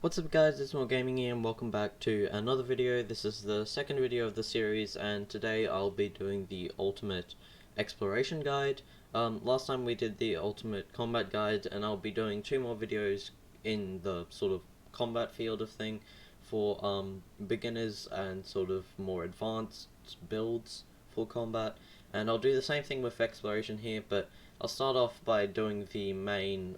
What's up guys, it's Morgaming here and welcome back to another video. This is the second video of the series and today I'll be doing the ultimate exploration guide. Last time we did the ultimate combat guide and I'll be doing two more videos in the sort of combat field of thing for beginners and sort of more advanced builds for combat. And I'll do the same thing with exploration here, but I'll start off by doing the main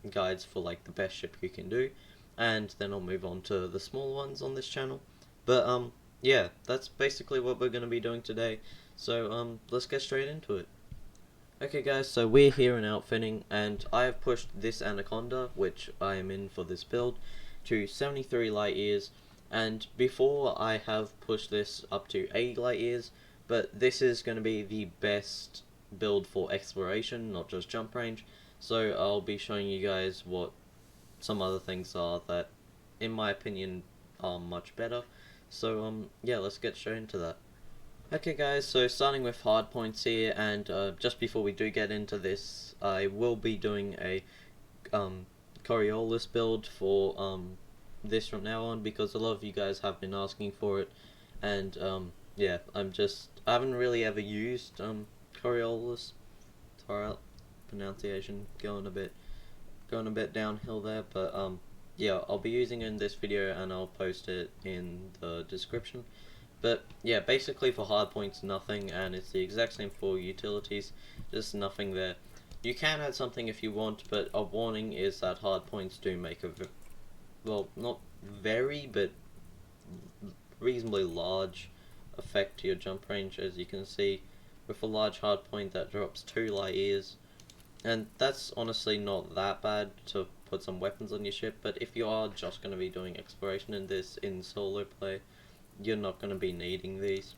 guides for like the best ship you can do, and then I'll move on to the small ones on this channel. But yeah, that's basically what we're going to be doing today, so let's get straight into it. Okay guys, so we're here in outfitting and I have pushed this Anaconda, which I am in for this build, to 73 light years, and before I have pushed this up to 80 light years, but this is going to be the best build for exploration, not just jump range. So I'll be showing you guys what some other things are that, in my opinion, are much better. So yeah, let's get straight into that. Okay guys, so starting with hardpoints here, and just before we do get into this, I will be doing a Coriolis build for this from now on, because a lot of you guys have been asking for it, and yeah, I haven't really ever used Coriolis. Pronunciation going a bit downhill there, but yeah, I'll be using it in this video and I'll post it in the description. But yeah, basically for hardpoints nothing, and it's the exact same for utilities, just nothing there. You can add something if you want, but a warning is that hardpoints do make a well, not very, but reasonably large effect to your jump range. As you can see, with a large hardpoint that drops 2 light years. And that's honestly not that bad to put some weapons on your ship, but if you are just going to be doing exploration in this in solo play, you're not going to be needing these.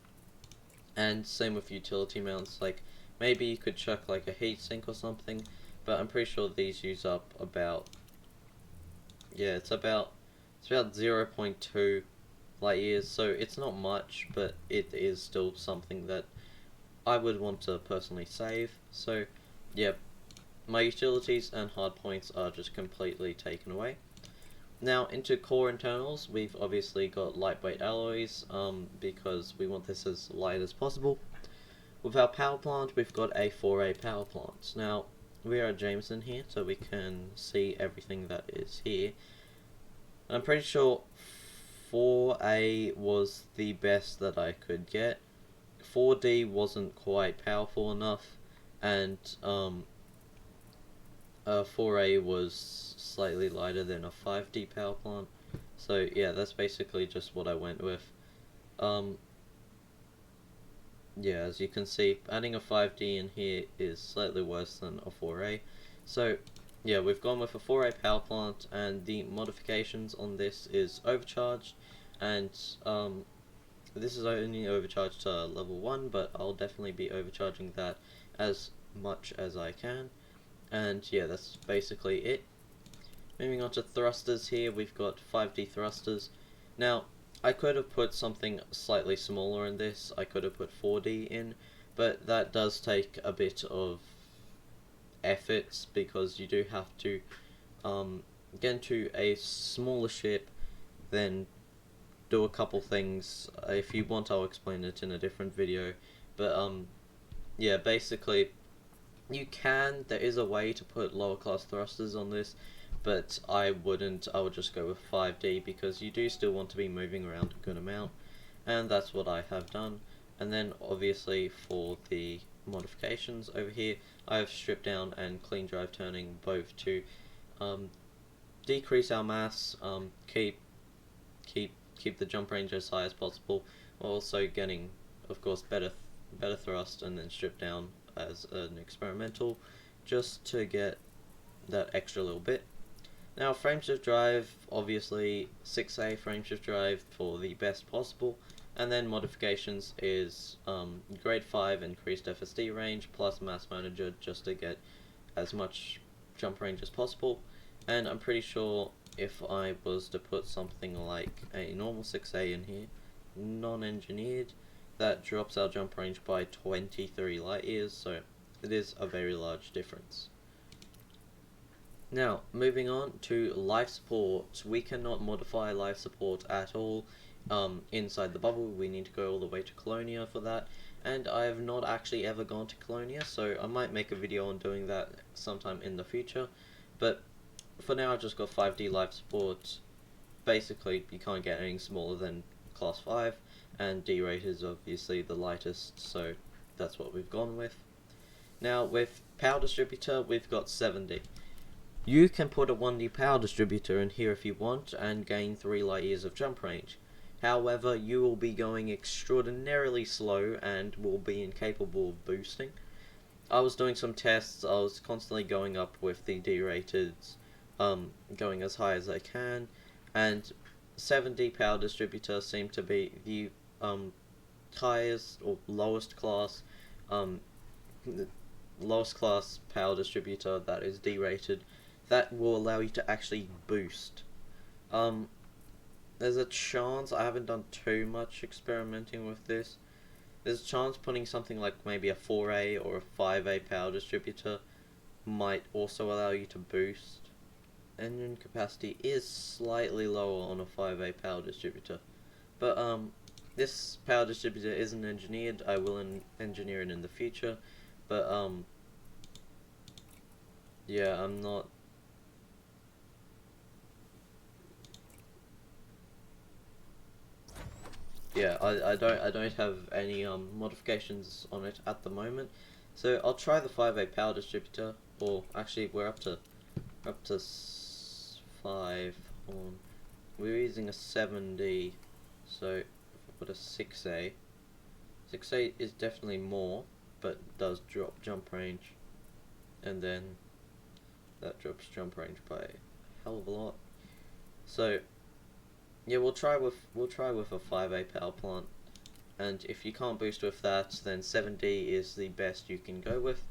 And same with utility mounts, like maybe you could chuck like a heat sink or something, but I'm pretty sure these use up about, yeah, it's about 0.2 light years, so it's not much, but it is still something that I would want to personally save. So yeah, my utilities and hardpoints are just completely taken away. Now into core internals, we've obviously got lightweight alloys, because we want this as light as possible. With our power plant, we've got a 4A power plant. Now we are at Jameson here, so we can see everything that is here. I'm pretty sure 4A was the best that I could get. 4D wasn't quite powerful enough, and 4A was slightly lighter than a 5D power plant. So yeah, that's basically just what I went with. Yeah, as you can see, adding a 5D in here is slightly worse than a 4A. So yeah, we've gone with a 4A power plant, and the modifications on this is overcharged, and this is only overcharged to level 1, but I'll definitely be overcharging that as much as I can. And yeah, that's basically it. Moving on to thrusters here, we've got 5D thrusters. Now, I could have put something slightly smaller in this, I could have put 4D in, but that does take a bit of efforts, because you do have to get into a smaller ship, then do a couple things. If you want, I'll explain it in a different video, but yeah, basically you can, there is a way to put lower class thrusters on this, but I wouldn't. I would just go with 5D, because you do still want to be moving around a good amount, and that's what I have done. And then obviously for the modifications over here, I have stripped down and clean drive turning both to decrease our mass, keep the jump range as high as possible, while also getting, of course, better thrust, and then strip down as an experimental, just to get that extra little bit. Now frameshift drive, obviously 6A frameshift drive for the best possible, and then modifications is grade 5 increased FSD range plus mass manager, just to get as much jump range as possible. And I'm pretty sure if I was to put something like a normal 6A in here, non-engineered, that drops our jump range by 23 light years, so it is a very large difference. Now, moving on to life support. We cannot modify life support at all inside the bubble. We need to go all the way to Colonia for that. And I have not actually ever gone to Colonia, so I might make a video on doing that sometime in the future. But for now, I've just got 5D life support. Basically, you can't get anything smaller than class 5, and D rate is obviously the lightest, so that's what we've gone with. Now, with power distributor, we've got 7D. You can put a 1D power distributor in here if you want and gain 3 light years of jump range. However, you will be going extraordinarily slow and will be incapable of boosting. I was doing some tests, I was constantly going up with the D-rated, going as high as I can, and 7D power distributor seemed to be the highest or lowest class power distributor that is D-rated that will allow you to actually boost. There's a chance, I haven't done too much experimenting with this, there's a chance putting something like maybe a 4A or a 5A power distributor might also allow you to boost. Engine capacity is slightly lower on a 5A power distributor, but this power distributor isn't engineered. I will engineer it in the future, but yeah, I'm not. Yeah, I don't have any modifications on it at the moment, so I'll try the 5A power distributor. Or actually, we're up to 5 on. We're using a 7D, so if I put a 6A, 6A is definitely more, but does drop jump range, and then that drops jump range by a hell of a lot. So yeah, we'll try with a 5A power plant, and if you can't boost with that, then 7D is the best you can go with.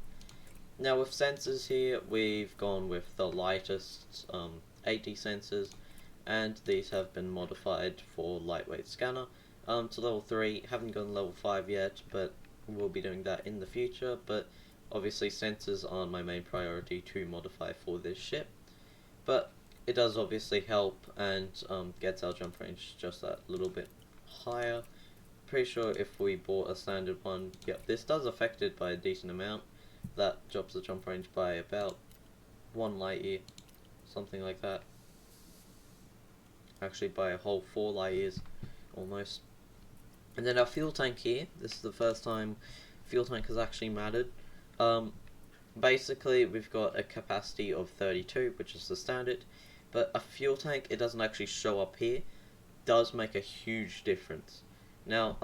Now with sensors here, we've gone with the lightest 8D sensors, and these have been modified for lightweight scanner to level 3. Haven't gone level 5 yet, but we'll be doing that in the future. But obviously sensors aren't my main priority to modify for this ship, but it does obviously help and gets our jump range just that little bit higher. Pretty sure if we bought a standard one, yep, this does affect it by a decent amount. That drops the jump range by about 1 light year, something like that. Actually by a whole 4 light years, almost. And then our fuel tank here, this is the first time fuel tank has actually mattered. Basically we've got a capacity of 32, which is the standard, but a fuel tank, it doesn't actually show up here, does make a huge difference. Now,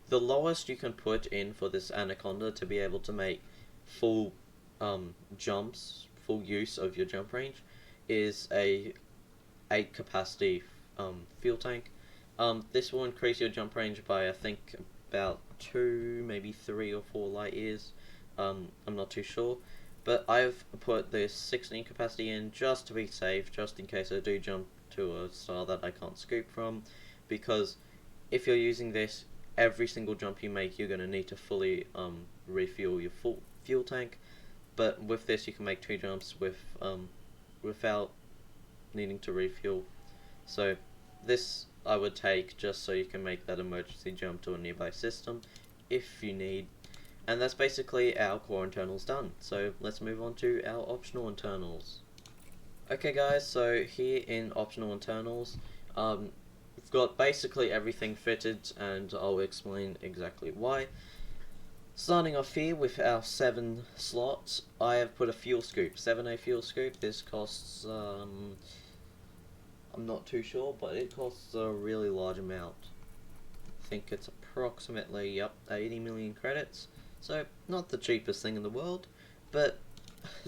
the lowest you can put in for this Anaconda to be able to make full jumps, full use of your jump range, is a 8 capacity fuel tank. This will increase your jump range by I think about 2, maybe 3 or 4 light years. I'm not too sure, but I've put this 16 capacity in just to be safe, just in case I do jump to a star that I can't scoop from, because if you're using this, every single jump you make, you're going to need to fully refuel your full fuel tank. But with this, you can make 2 jumps without needing to refuel. So this I would take just so you can make that emergency jump to a nearby system if you need. And that's basically our core internals done. So let's move on to our optional internals. Okay guys, so here in optional internals, we've got basically everything fitted, and I'll explain exactly why. Starting off here with our 7 slots, I have put a fuel scoop, 7A fuel scoop. This costs, I'm not too sure, but it costs a really large amount. I think it's approximately, yep, 80 million credits. So, not the cheapest thing in the world, but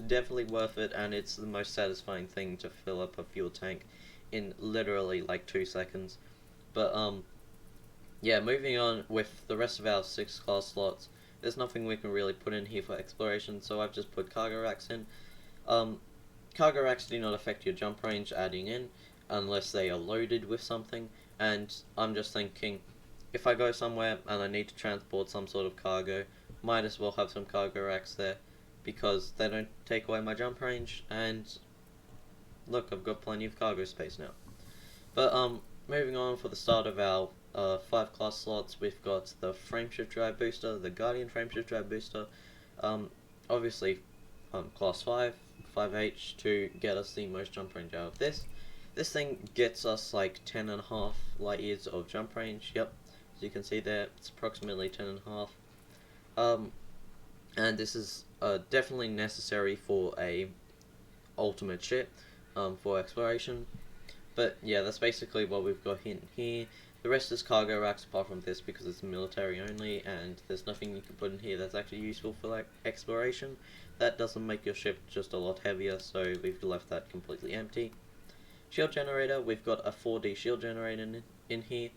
definitely worth it, and it's the most satisfying thing to fill up a fuel tank in literally like 2 seconds. But yeah, moving on with the rest of our 6 class slots, there's nothing we can really put in here for exploration, so I've just put cargo racks in. Cargo racks do not affect your jump range adding in, unless they are loaded with something, and I'm just thinking, if I go somewhere and I need to transport some sort of cargo, might as well have some cargo racks there, because they don't take away my jump range, and look, I've got plenty of cargo space now. But moving on, for the start of our 5 class slots, we've got the frameshift drive booster, the guardian frameshift drive booster, obviously class 5, 5H to get us the most jump range out of this. This thing gets us like 10.5 light years of jump range. Yep, as you can see there, it's approximately 10.5. And this is definitely necessary for a ultimate ship for exploration. But yeah, that's basically what we've got in here. The rest is cargo racks apart from this because it's military only, and there's nothing you can put in here that's actually useful for like exploration. That doesn't make your ship just a lot heavier, so we've left that completely empty. Shield generator, we've got a 4D shield generator in here.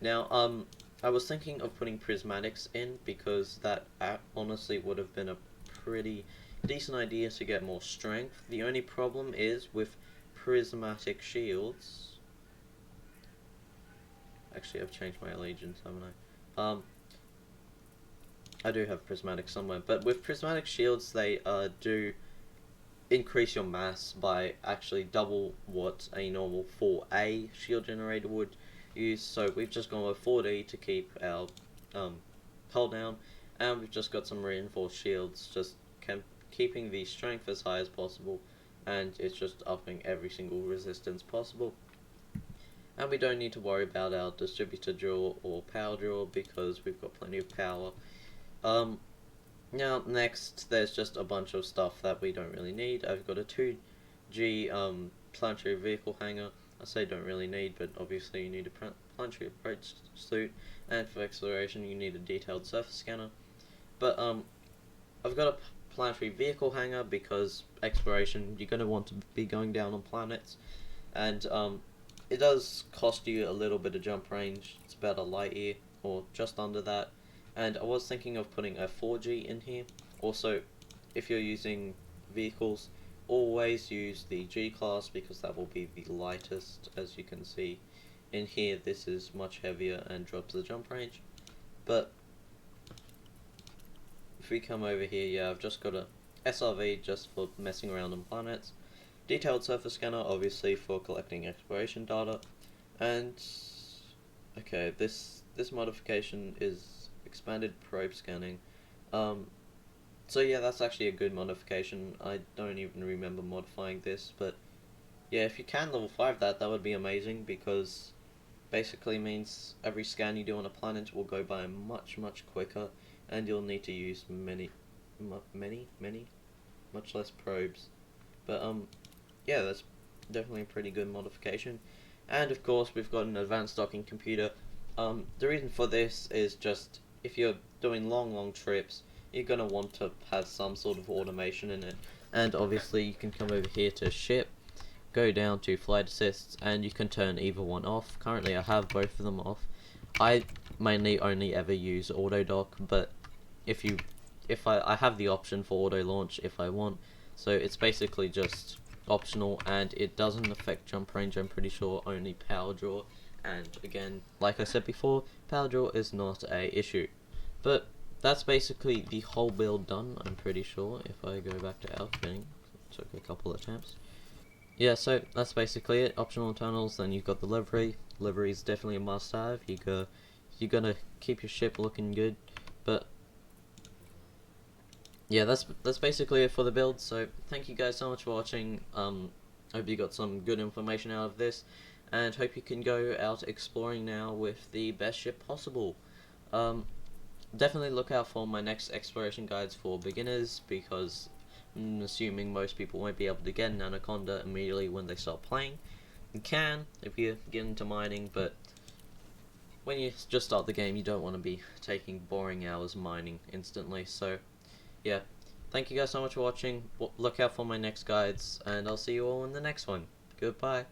Now, I was thinking of putting prismatics in because that honestly would have been a pretty decent idea to get more strength. The only problem is with prismatic shields. Actually, I've changed my allegiance, haven't I? I do have prismatic somewhere, but with prismatic shields, they do increase your mass by actually double what a normal 4A shield generator would use. So we've just gone with 4D to keep our hull down, and we've just got some reinforced shields, just keeping the strength as high as possible, and it's just upping every single resistance possible. And we don't need to worry about our distributor draw or power draw because we've got plenty of power. Now next, there's just a bunch of stuff that we don't really need. I've got a 2G planetary vehicle hangar. I say don't really need, but obviously you need a planetary approach suit, and for exploration you need a detailed surface scanner. But I've got a planetary vehicle hangar because exploration, you're going to want to be going down on planets, and it does cost you a little bit of jump range. It's about a light year or just under that. And I was thinking of putting a 4G in here. Also, if you're using vehicles, always use the G class because that will be the lightest. As you can see in here, this is much heavier and drops the jump range. But if we come over here, yeah, I've just got a SRV just for messing around on planets. Detailed surface scanner, obviously for collecting exploration data. And okay, this modification is expanded probe scanning. So yeah, that's actually a good modification. I don't even remember modifying this, but yeah, if you can level 5 that would be amazing, because basically means every scan you do on a planet will go by much quicker, and you'll need to use much less probes. But yeah, that's definitely a pretty good modification. And of course, we've got an advanced docking computer. The reason for this is just if you're doing long trips, you're going to want to have some sort of automation in it. And obviously you can come over here to ship, go down to flight assists, and you can turn either one off. Currently I have both of them off. I mainly only ever use auto dock, but I have the option for auto launch if I want, so it's basically just optional, and it doesn't affect jump range. I'm pretty sure only power draw, and again, like I said before, power draw is not a issue. But that's basically the whole build done, I'm pretty sure. If I go back to outfitting, it took a couple of attempts. Yeah, so that's basically it. Optional internals, then you've got the livery. Livery is definitely a must-have. You're gonna keep your ship looking good. But yeah, that's basically it for the build. So thank you guys so much for watching. Hope you got some good information out of this, and hope you can go out exploring now with the best ship possible. Definitely look out for my next exploration guides for beginners, because I'm assuming most people won't be able to get an Anaconda immediately when they start playing. You can if you get into mining, but when you just start the game, you don't want to be taking boring hours mining instantly. So yeah, thank you guys so much for watching. Look out for my next guides, and I'll see you all in the next one. Goodbye.